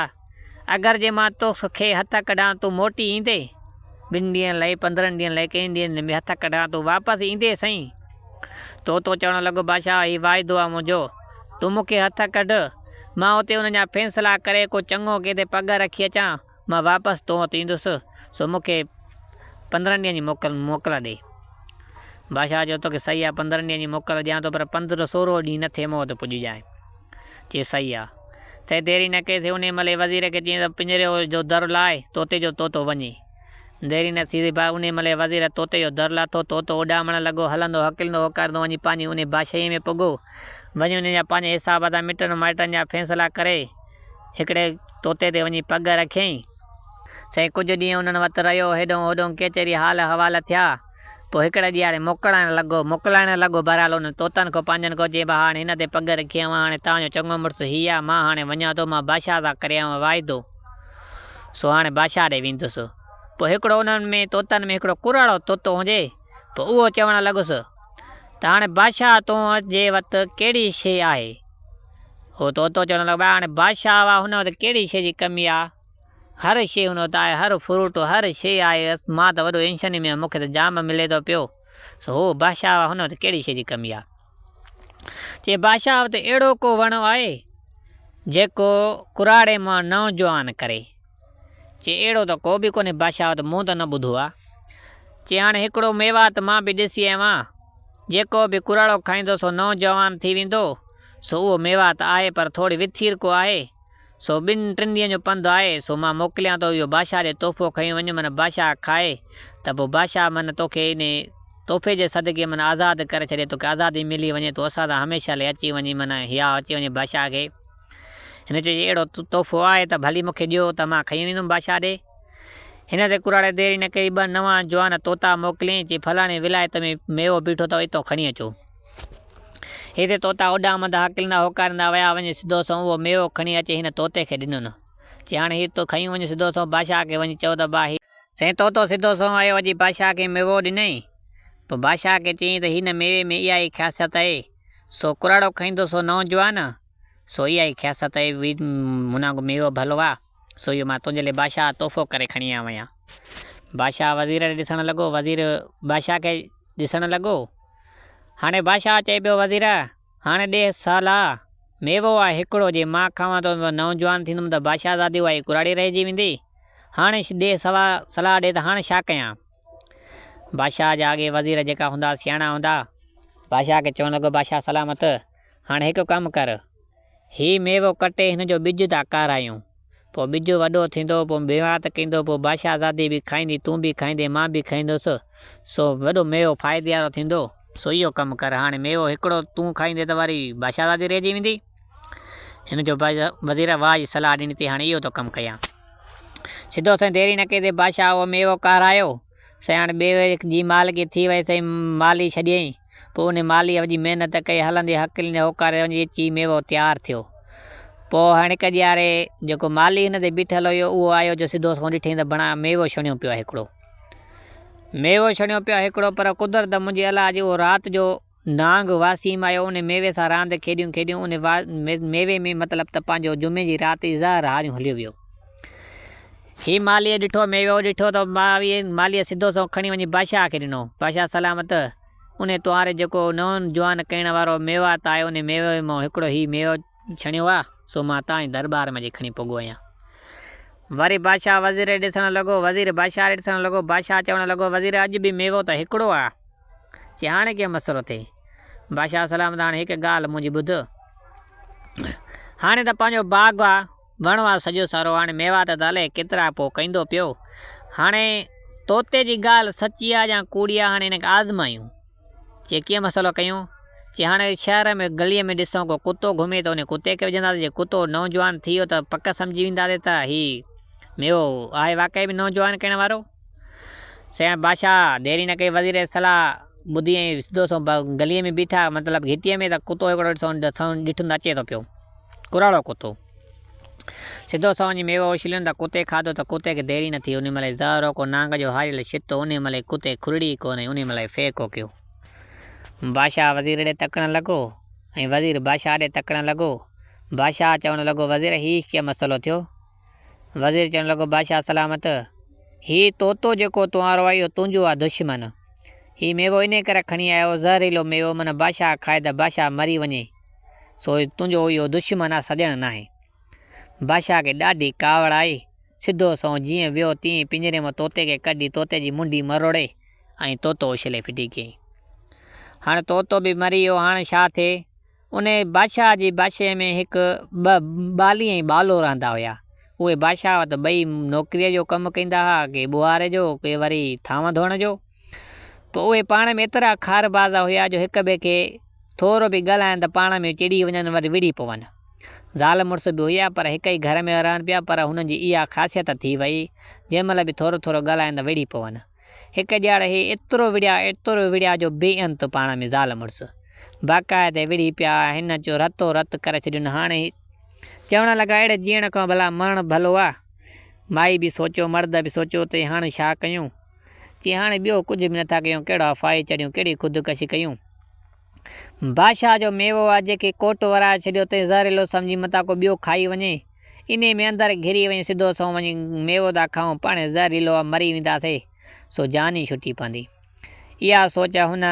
अगरि जे मां तोखे हथ कढां तूं मोटी ईंदे? 2 ॾींहंनि लाइ 15 ॾींहंनि लाइ कंहिं ॾींहंनि में हथ कढां तूं वापसि ईंदे साईं? तोतो चवणु लॻो बादशाह हीउ वाइदो आहे मुंहिंजो, तूं मूंखे हथ कढ, मां उते हुन जा फ़ैसिला करे को चङो किथे पग रखी अचां, मां वापसि तो वटि ईंदुसि, सो मूंखे 15 ॾींहंनि जी मोकल ॾे। बादशाह चयो तोखे सही आहे 15 ॾींहंनि जी मोकल ॾियां थो, पर 15-16 ॾींहं न थिए मूं वटि पुॼी जाए। चई सही आहे। सही देरी न कईसीं। उन महिल वज़ीर खे चई त पिंजरे जो दर लाए तोते जो तोतो वञे। देरी न थी उन महिल वज़ीर तोते जो दर लाथो। तोतो उॾामणु लॻो, हलंदो हकिलंदो होकारंदो वञी पंहिंजी उन बादशाही में पुॻो। वञी उन जा पंहिंजे हिसाब सां मिटनि माइटनि जा फ़ैसिला करे हिकिड़े तोते ते वञी पग रखियईं। साईं कुझु ॾींहं उन्हनि वटि रहियो, हेॾो होॾो कचहरी हाल हवाल थिया। पोइ हिकिड़े ॾींहुं हाणे मोकिलाइणु लॻो बहरहाल उन तोतनि खां पंहिंजनि खां। चई भाउ हाणे हिन ते पग रखी आयो, हाणे तव्हांजो चङो मुड़ुसु हीअ आहे, मां हाणे वञा थो, मां बादशाह सां करे आयो वाइदो, सो हाणे बादशाह ॾे वेंदुसि। पोइ हिकिड़ो उन्हनि में तोतनि में हिकिड़ो कुराड़ो तोतो हुजे, पोइ उहो चवणु लॻुसि त हाणे बादशाह तुंहिंजे वटि कहिड़ी शइ आहे? उहो तोतो चवणु लॻो हाणे बादशाह आहे, हुन वटि कहिड़ी शइ जी कमी आहे? हर शइ हुन वटि आहे, हर फ्रूट हर शइ आहे। मां त वॾो टेंशन में, मूंखे त जाम मिले थो पियो। सो हो बादशाह आहे, हुन वटि कहिड़ी शइ जी कमी आहे? चई बादशाह वटि अहिड़ो को वणु आहे जेको कुराड़े मां नौजवान करे। चई अहिड़ो त को बि कोन्हे बादशाह वटि, मूं त न ॿुधो आहे। चई हाणे हिकिड़ो मेवात मां बि ॾिसी आयो आहियां, जेको बि कुराड़ो खाईंदो सो नौजवान थी वेंदो। सो उहो मेवात आहे, पर थोरी विथीर को आहे। सो 2-3 ॾींहंनि जो पंधु आहे। सो मां मोकिलियां थो, इहो बादशाह ॾे तोहफ़ो खणी वञु, माना बादशाह खाए त पोइ बादशाह माना तोखे इन तोहफ़े जे सदिके माना आज़ादु करे छॾे, तोखे आज़ादी मिली वञे, तो असां सां हमेशह लाइ अची वञी, माना हिया अची वञे बादशाह खे। हिन चयो अहिड़ो तोहफ़ो आहे त भली मूंखे ॾियो त मां खणी वेंदुमि बादशाह ॾे। हिन ते कुराड़े देरी न कई, 2 नवां जवान तोता मोकिलियईं। चई फलाणे विलायत में मेवो बीठो अथव, हितो खणी अचो। हिते तोता उॾामंदा हकिलंदा होकारंदा विया, वञी सिधो सो उहो मेवो खणी अचे हिन तोते खे ॾिनो। चई हाणे हीउ तो खणी वञु सिधो सो बादशाह खे वञी चओ त भाउ साईं तोतो सिधो सो आयो अची बादशाह खे मेवो ॾिनई। पोइ बादशाह खे चयईं त हिन मेवे में इहा ई ख़ासियत आहे, सो कुराड़ो खाईंदो सो नौजवान, सो इहा ई ख़ासियत आहे, हुन मेवो भलो आहे, सो इहो मां तुंहिंजे लाइ बादशाह तोहफ़ो करे खणी आयो आहियां। बादशाह वज़ीर ॾे ॾिसणु लॻो, वज़ीर बादशाह खे ॾिसणु लॻो। हाणे बादशाह चए पियो वज़ीर हाणे ॾे सलाह, मेवो आहे हिकिड़ो, जे मां खावां थो नौजवान थींदुमि त बादशाह दादी उहा कुराड़ी रहिजी वेंदी, हाणे ॾे सलाह ॾे त हाणे छा कयां? बादशाह जा अॻे वज़ीर जेका हूंदा सियाणा हूंदा, बादशाह खे चवणु लॻो बादशाह सलामत, हाणे हिकु कमु कर, हीउ मेवो कटे हिन जो ॿिज था कारायूं, पोइ ॿिज वॾो थींदो, पोइ मेवात कंदो, पोइ बादशाह दादी बि खाईंदी, तूं बि खाईंदे, मां बि खाईंदुसि, सो वॾो मेवो फ़ाइदे वारो थींदो। सो इहो कमु कर, हाणे मेवो हिकिड़ो तूं खाईंदे त वरी बादशाह दादी रहिजी वेंदी। हिन जो वज़ीर वाह जी सलाह ॾिनी थी, हाणे इहो थो कमु कयां। सिधो साईं देरी न कई बादशाह उहो मेवो कारायो। साईं हाणे ॿिए जी मालिकी थी वई, साईं माली छॾियईं। पोइ उन मालीअ जी महिनत कई, हलंदे हकिलंदे होकारे वञी अची मेवो तयारु थियो। पोइ हाणे हिकु ॾियारे जेको माली हिन ते बीठल हुयो उहो आयो, जो सिधो सो ॾिठईं त बणा मेवो छणियो पियो आहे हिकिड़ो, मेवो छणियो पियो आहे हिकिड़ो, पर कुदरत मुंहिंजी अलाह जी उहो राति जो नांग वासीम आयो, उन मेवे सां रांदि खेॾियूं उन मेवे में मतिलबु त पंहिंजो जुमे जी राति ज़हर हारियूं हलियो वियो। हीउ मालीअ ॾिठो, मेवो ॾिठो त मालीअ सिधो सो खणी वञी बादशाह खे ॾिनो। बादशाह सलामत, उन तोहारे जेको नौजवान करण वारो मेवात आहे, उन मेवे मां हिकिड़ो हीउ मेवो छणियो आहे, सो मां तव्हांजे दरबार में खणी पुॻो आहियां। वरी बादशाह वज़ीर ॾिसणु लॻो, वज़ीर बादशाह ॾिसणु लॻो, बादशाह चवणु लॻो वज़ीर अॼु बि मेवो त हिकिड़ो आहे। चई हाणे कीअं मसइलो थिए? बादशाह सलामत हाणे हिकु ॻाल्हि मुंहिंजी ॿुध, हाणे त पंहिंजो बाग़ आहे, वणु आहे सॼो सारो, हाणे मेवात त हले केतिरा पोइ कंदो पियो, हाणे तोते जी ॻाल्हि सची आहे या कूड़ी आहे, हाणे हिनखे आज़मायूं। चई कीअं मसइलो कयूं? चई हाणे शहर में गलीअ में ॾिसूं को कुतो घुमे त उन कुते खे विझंदासीं, जे कुतो नौजवान थी वियो त पक सम्झी वेंदासीं त हीउ मेवो आहे वाक़ई बि नौजवान करण वारो। साईं बादशाह देरी न कई, वज़ीर सलाह ॿुधी ऐं सिधो सो गलीअ में बीठा, मतिलबु घिटीअ में, त कुतो हिकिड़ो ॾिठो त अचे थो पियो, कुराड़ो कुतो। सिधो सौ वञी मेवो उछलियो त कुते खाधो त कुते खे देरी न थी। उन महिल ज़हरो को नांग जो हारियल छितो उन महिल कुते खुरड़ी कोन्हे उन महिल फेको कयो। बादशाह वज़ीर ॾे तकणु लॻो ऐं वज़ीर बादशाह ॾे तकणु लॻो। बादशाह चवणु लॻो वज़ीर हीउ कीअं मसइलो थियो। वज़ीर चवणु लॻो बादशाह सलामत हीउ तोतो जेको तूं वारो आहे इहो तुंहिंजो आहे दुश्मन। हीउ मेवो इन करे खणी आयो ज़हरीलो मेवो माना बादशाह खाए त बादशाह मरी वञे सो तुंहिंजो इहो दुश्मन आहे सॼणु नाहे। बादशाह खे ॾाढी कावड़ आई। सिधो सौ जीअं वियो तीअं पिंजरे मां तोते खे कढी तोते जी मुंडी मरोड़े ऐं तोतो उछले फिटी कयईं। हाणे तोतो बि मरी वियो। हाणे छा थिए उन बादशाह जी बादशाह में हिकु बाली ऐं बालो रहंदा हुआ। उहे बादशाह वटि ॿई नौकिरीअ जो कमु कंदा हुआ के ॿुहारे जो के वरी थांव धोअण जो। पोइ उहे पाण में एतिरा खारबाज़ हुआ जो हिक ॿिए खे थोरो बि ॻाल्हाइनि त पाण में चिड़ी वञनि वरी विड़ी पवनि। ज़ाल मुड़ुस बि हुआ पर हिक ई घर में रहनि पिया पर हुननि जी इहा ख़ासियत थी वई जंहिं महिल बि थोरो थोरो ॻाल्हाइनि त विड़ी पवनि। हिकु ॼाण हे एतिरो विड़िया जो बेअंत पाण में ज़ाल मुड़ुस बाक़ाइदे विड़ी पिया। हिन जो रतो रत करे छॾियो। हाणे चवणु लॻा अहिड़े जीअण खां भला मरणु भलो आहे। माई बि सोचियो मर्द बि सोचियो त हाणे छा कयूं। चई हाणे ॿियो कुझु बि नथा कयूं कहिड़ा फाए चढ़ियूं कहिड़ी ख़ुदिकशी कयूं। बादशाह जो मेवो आहे जेके कोट वराए छॾियो त ज़हरीलो सम्झी मथां को ॿियो खाई वञे इन में अंदरि घिरी वञी सिधो सौ वञी मेवो था खाऊं पाण ज़हरीलो आहे मरी वेंदासीं सो जान ई छुटी पवंदी। इहा सोच हुन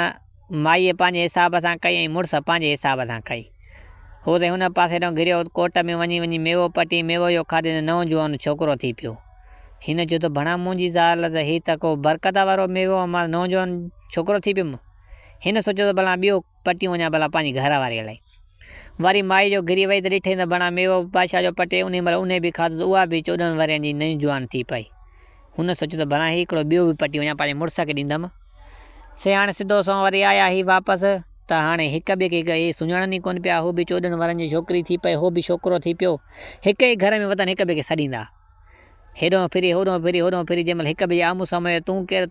माईअ पंहिंजे हिसाब सां कई ऐं मुड़ुस पंहिंजे हिसाब सां कई। हो त हुन पासे ॾांहुं घिरियो कोट में वञी मेवो पटी मेवो जो खाधे त नौजवान छोकिरो थी पियो। हिन जो त भणा मुंहिंजी ज़ाल त हीअ त को बरक़त वारो मेवो मां नौजवान छोकिरो थी पियुमि। हिन सोचियो त भला ॿियो पटी वञा भला पंहिंजी घर वारीअ लाइ। वरी माई जो घिरी वई त ॾिठई त भणा मेवो बादशाह जो पटे उन महिल उन बि खाधो त उहा बि 14 वरियनि जी नई जवान थी पई। हुन सोचियो त भला हिकिड़ो ॿियो बि पटी वञा पंहिंजे मुड़ुस खे ॾींदमि। से हाणे सिधो सौ वरी आया ही वापसि त हाणे हिक ॿिए खे इहे सुञाणनि ई कोन पिया। हू बि 14 वरनि जी छोकिरी थी पई हो बि छोकिरो थी पियो। हिक ई घर में वतन हिक ॿिए खे सॾींदा हेॾो फिरी होॾो फिरी जंहिं महिल हिक ॿिए आम्हूं साम्हूं तूं केरु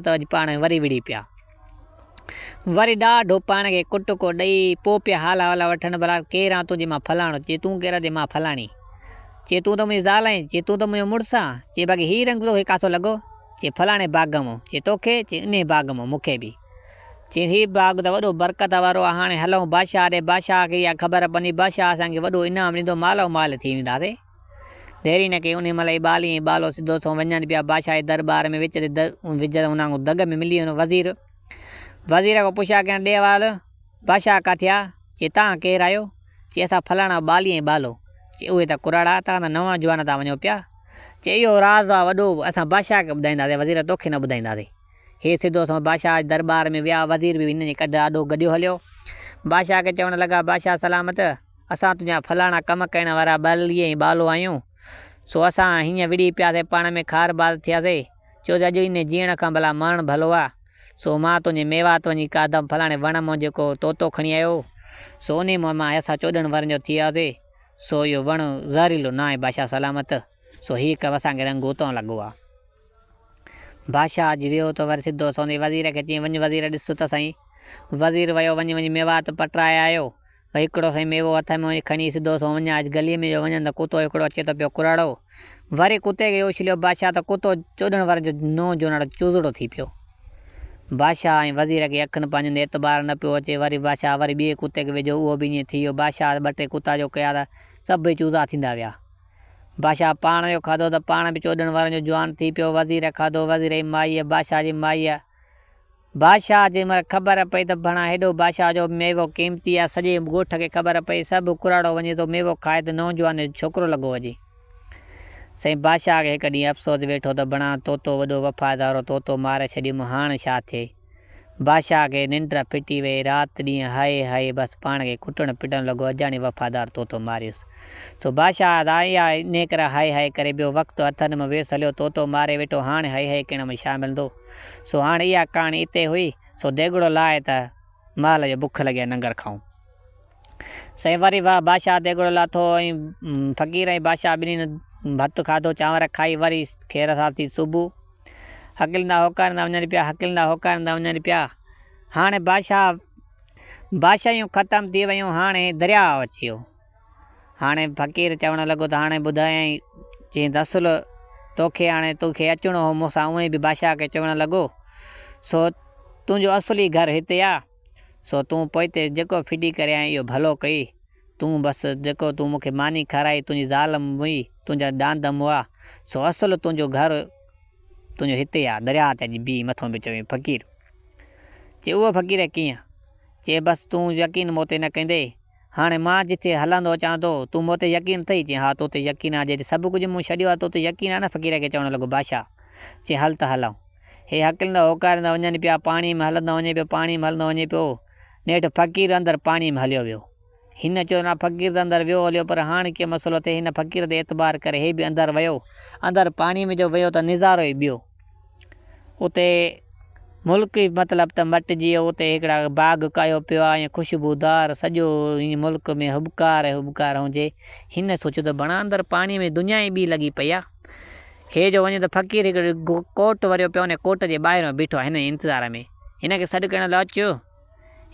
त अॼु पाण वरी विड़ी पिया। वरी ॾाढो पाण खे कुटको ॾेई पोइ पिया हाला वठनि भला केरु आहे तुंहिंजे मां फलाणो। चए तूं केरु आहे मां फलाणी। चए तूं त मुंहिंजी ज़ाल आहीं। चए तूं त मुंहिंजो मुड़ुसु आहे। चए बाक़ी हीउ रंग तोखे काथो लॻो। चए फलाणे बाग़ मां। चए तोखे। चए इन बाग़ मां मूंखे बि। चए हीउ बाग़ त वॾो बरक़त वारो आहे। हाणे हलूं बादशाह ॾे बादशाह खे इहा ख़बर पवंदी बादशाह असांखे वॾो इनाम ॾींदो मालो माल थी वेंदासीं। देरी न कई उन महिल बाली ऐं बालो सिधो सौ वञनि पिया बादशाह जे दरबार में विच ते हुन दग में मिली वियो वज़ीर। वज़ीर खां पुछा कयां ॾे वाल बादशाह किथे आहे। चए तव्हां केरु आहियो। चए असां फलाणा बाली ऐं बालो। चए उहे त कुराड़ा तव्हां त नवां जवान था वञो पिया। चए इहो राज़ आहे वॾो असां बादशाह खे ॿुधाईंदासीं वज़ीर तोखे न ॿुधाईंदासीं। हे सिधो सौ बादशाह जे दरबार में विया। वज़ीर बि हिन जे ॾाढो गॾियो हलियो। बादशाह खे चवणु लॻा बादशाह सलामत असां तुंहिंजा फलाणा कमु करण वारा बाली ऐं बालो आहियूं सो असां हीअं विड़ी पियासीं पाण में खारबाज़ थियासीं। चयो त अॼु इन जीअण खां भला मरणु भलो आहे सो मां तुंहिंजे मेवात वञी कादम फलाणे वण मां जेको तोतो खणी आयो सो उन मां असां 14 वरनि जो थी वियासीं सो इहो वणु ज़हरीलो न आहे बादशाह सलामत सो हीउ कमु असांखे रंग उतां लॻो आहे। बादशाह अॼु वियो त वरी सिधो सोने वज़ीर खे चई वञु वज़ीर ॾिस त साईं। वज़ीर वियो वञी मेवात पटराए आयो। भई हिकिड़ो साईं मेवो हथ में खणी सिधो सो वञा अॼु गलीअ में जो वञनि त कुतो हिकिड़ो अचे थो पियो कुराड़ो। वरी कुते खे उछलियो बादशाह त कुतो 14 वर जो नौजवान चूज़ड़ो थी पियो। बादशाह ऐं वज़ीर खे अखियुनि पंहिंजनि एतबार न पियो अचे। वरी बादशाह वरी ॿिए कुते खे विझो उहो बि ईअं थी वियो। बादशाह 2-3 कुता जो कया त सभई चूज़ा थींदा विया। बादशाह पाण जो खाधो त पाण बि 14 वरनि जो जवान थी पियो। वज़ीर खाधो वज़ीर जी माईअ बादशाह जी माईअ। बादशाह जे महिल ख़बर पई त भणा हेॾो बादशाह जो मेवो क़ीमती आहे सॼे ॻोठ खे ख़बर पई सभु कुराड़ो वञे थो मेवो खाए त नौजवान जो छोकिरो लॻो वञे। साईं बादशाह खे हिकु ॾींहुं अफ़सोस वेठो त बणा तोतो वॾो वफ़ादारो तोतो मारे छॾियुमि हाणे छा थिए। बादशाह खे निंड फिटी वई राति ॾींहुं हाए हाए बसि पाण खे कुटणु पिटणु लॻो अॼाणी वफ़ादार तोतो मारियुसि। सो बादशाह इहा इन करे हाए हाए करे ॿियो वक़्तु हथनि में वेस हलियो तोतो मारे वेठो हाणे हाए हाए करण में छा मिलंदो। सो हाणे इहा कहाणी हिते हुई सो देगिड़ो लाहे त माल जो बुख लॻे नंगर खाऊं। साईं वरी वाह बादशाह देगिड़ो लाथो ऐं फ़क़ीर ऐं बादशाह ॿिन्हिनि भतु खाधो चांवर खाई वरी खेर सां थी सुबुह हकिलंदा होकारींदा वञनि पिया। हाणे बादशाहियूं ख़तमु थी वियूं। हाणे दरिया अची वियो। हाणे फ़क़ीर चवणु लॻो त हाणे ॿुधायईं, चईं दसुल तोखे हाणे तोखे अचिणो हो मूंसां, उहे बि बादशाह खे चवणु लॻो सो तुंहिंजो असली घर हिते आहे, सो तूं पोइ हिते जेको फिटी करे आई इहो भलो कई, तूं बसि जेको तूं मूंखे मानी खाराई तुंहिंजी ज़ाल हुई, तुंहिंजा डांदम हुआ, सो असुलु तुंहिंजो घर तुंहिंजो हिते आहे, दरिया ते अॼु बीह मथां बि चवईं फ़क़ीर। चए उहो फ़क़ीर कीअं? चए बसि तूं यकीन मूं ते न कंदे, हाणे मां जिथे हलंदो अचां थो तूं मूं ते यकीन अथई? चई हा तो ते यकीन आहे, जॾहिं सभु कुझु मूं छॾियो आहे तो ते यकीन आहे न? फ़क़ीर खे चवणु लॻो बादशाह। चई हल त हलूं। हे हकिलंदा होकारींदा वञनि पिया, पाणी में हलंदो वञे पियो, पाणी में हलंदो वञे पियो, नेठि फ़क़ीर अंदरि पाणी में हलियो वियो। हिन चयो न फ़क़ीर त अंदरि वियो हलियो, पर हाणे कीअं मसइलो थिए, हिन फ़क़ीर ते एतबार करे हे बि अंदरि वियो। अंदरि पाणी में जो वियो त नज़ारो ई ॿियो, उते मुल्क ई मतिलबु त मटिजी वियो। उते हिकिड़ा बाग़ कयो पियो आहे ईअं ख़ुशबूदार, सॼो हीअं मुल्क में हुबकार हुबकार हुजे। हिन सोचियो त बणा अंदरि पाणी में दुनिया ई ॿी लॻी पई आहे। हे जो वञे त फ़क़ीर हिकिड़ो कोट वरियो पियो, उन कोट जे ॿाहिरि बीठो आहे हिन इंतज़ार में, हिन खे सॾु करण लाइ अचु।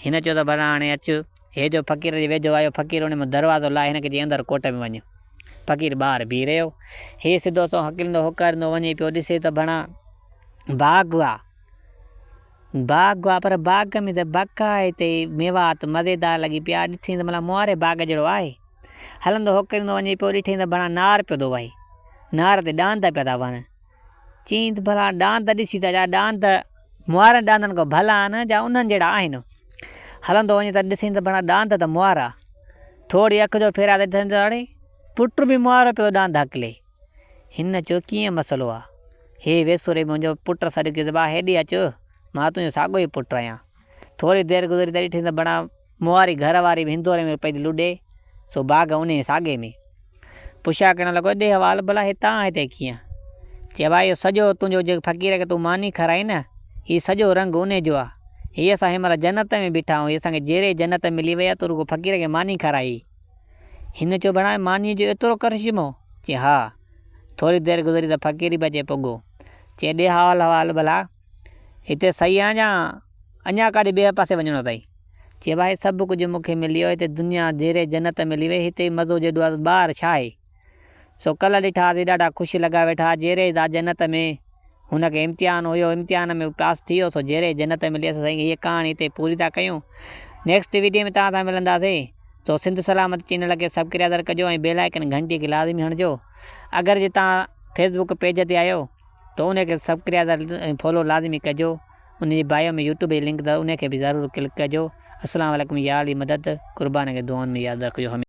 हिन चयो त भला हाणे अचु। हे जो फ़क़ीर जे वेझो आयो, फ़क़ीर उन में दरवाज़ो लाहे हिन खे चई अंदरि कोट में वञु। फ़क़ीर ॿाहिरि बीह रहियो। हे सिधो सो हकिलंदो होकारींदो वञे पियो, ॾिसे त भणा बाग़ आहे, बाग़ आहे, पर बाग़ में त बाक़ाइते मेवात मज़ेदार लॻी पिया। ॾिठी त मतिलबु मुआरे बाग़ जहिड़ो आहे। हलंदो होकारींदो वञे पियो, ॾिठी त भणा नार पियो थो वहे, नार ते डांद पिया था वहनि। चई त भला डांद ॾिसी त जा डांद मुआरनि डांदनि खां भला आहिनि जा उन्हनि जहिड़ा आहिनि। हलंदो वञे त ॾिसी त भणा डांद त मुआरा, थोरी अखि जो फेरा त ॾिसनि त हाणे पुट बि मुआरो पियो डांद हकिले। हिन चयो कीअं मसइलो आहे? हे वेसुरे मुंहिंजो पुटु सॾु कयो त भाउ हेॾे अचु, मां तुंहिंजो साॻियो ई पुटु आहियां। थोरी देरि गुज़री त ॾिठी त भणा मुआरी घर वारी बि हिंदोरे में पई लुॾे, सो बाग़ उन साॻे में। पुछा करणु लॻो ॾे हवाल भला हे तव्हां हिते कीअं? चए भाई इहो सॼो तुंहिंजो जेको फ़क़ीर खे तूं मानी खाराई न, हीउ सॼो रंग उन जो आहे। हीअ असां हिन महिल जन्नत में बीठा आहियूं, हीअ असांखे जहिड़े जन्नत मिली वई आहे, तूं रुॻो फ़क़ीर खे मानी खाराई। हिन चयो भणा मानीअ जो एतिरो करिश्मो? चए हा। थोरी देरि गुज़री त फ़क़ीर बि अचे पुॻो। चए ॾे हवाल भला हिते सही आहे या अञा काॾे ॿिए पासे वञिणो अथई? चए भाई सभु कुझु मूंखे मिली वियो, हिते दुनिया जहिड़े जन्नत मिली वई, हिते मज़ो जेॾो आहे ॿाहिरि छा आहे। सो कल्ह ॾिठासीं ॾाढा ख़ुशि लॻा वेठा, जहिड़े जन्नत में हुनखे इम्तिहान हुयो, इम्तिहान में पास थी वियो, सो जहिड़े जन्नत मिली असां साईं हीअ कहाणी हिते पूरी था कयूं। नेक्स्ट वीडियो में तव्हां सां मिलंदासीं। सो सिंध सलामत चैनल खे सब्सक्राइब कजो ऐं बेल आइकन घंटी खे लाज़मी हणिजो। अगरि जे तव्हां फेसबुक पेज ते आहियो त उनखे सब्सक्राइब ऐं फॉलो लाज़मी कजो। उनजी बायो में यूट्यूब जी लिंक अथव, उनखे बि ज़रूरु क्लिक कजो। अस्सलाम वालेकुम, या अली मदद, क़ुर्बान खे दुआनि में यादि रखिजो।